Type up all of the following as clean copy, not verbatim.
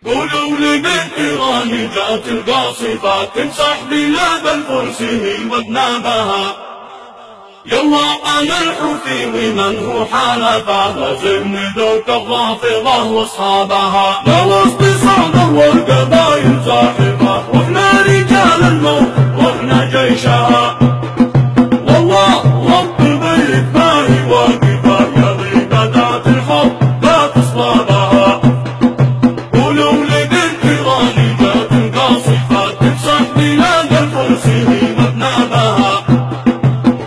قولوا لي من إيران جات القاصفة تمسح بلاد الفرس وذنابها. يلا أنا الحوثي ومن هو حالفه لازم ندوك الرافضة واصحابها. لا وسط صعدة والقبايل زاحفة واحنا رجال الموت واحنا جيشها. والله رب البيت ما هي واقفة يا ضيق ذات الحب لا تصلبها. قولوا لي من إيران جات القاصفة تمسح بلاد الفرس وذنابها.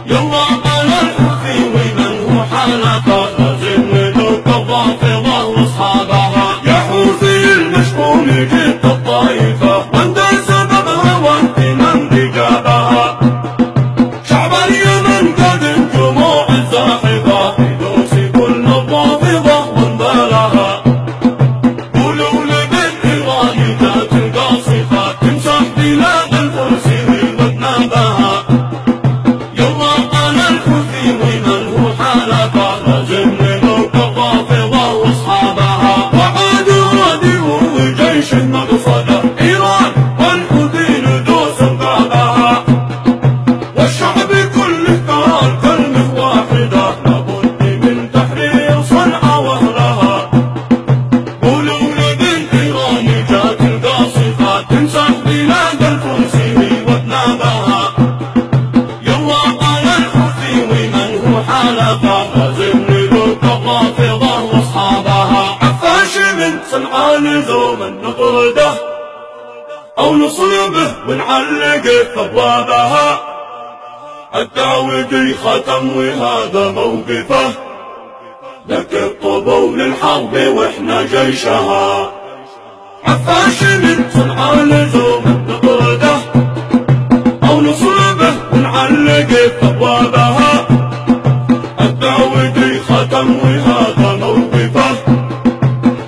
يلا أنا الحوثي ومن هو حالفه لازم ندوك الرافضة واصحابها. يا حوثي المشؤوم جبت الطائفة وانت سببها وانت من رجابها. شعب اليمن قد الجموع الزاحفة يدوس كل الرافضة وانبالها. قولوا لي من إيران جات القاصفة تمسح بلاد الفرس وذنابها. يلا أنا الحوثي ومن هو حالفه لازم ندوك الرافضة واصحابها. وعاد راديو وجيش المقصدة إيران والحوثي ندوس رقابها. والشعب كله قال كلمة واحدة لابد من تحرير صنعاء وأهلها. قولوا لي من إيران جات القاصفة تمسح بلاد الفرس وذنابها. يلا أنا الحوثي ومن هو حالفه لازم ندوك الرافضة واصحابها. عفاش من صنعاء لزوما نطرده أو نصلبه ونعلقه بأبوابها. الدعوة ختم وهذا موقفه لك الطبول للحرب واحنا جيشها. عفاش من صنعاء لزوما نطرده أو نصلبه ونعلقه بأبوابها. الدعوة ختم وهذا موقفه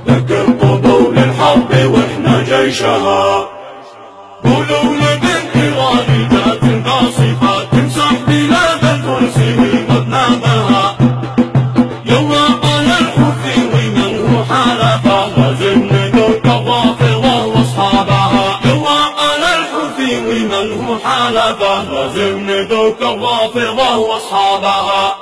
لك الطبول للحرب واحنا جيشها. قولوا لي من إيران جات القاصفة تمسح بلاد الفرس وذنابها. يلا أنا الحوثي ومن هو حالفه لازم ندوك الرافضة واصحابها. يلا أنا الحوثي ومن هو حالفه لازم ندوك الرافضة واصحابها.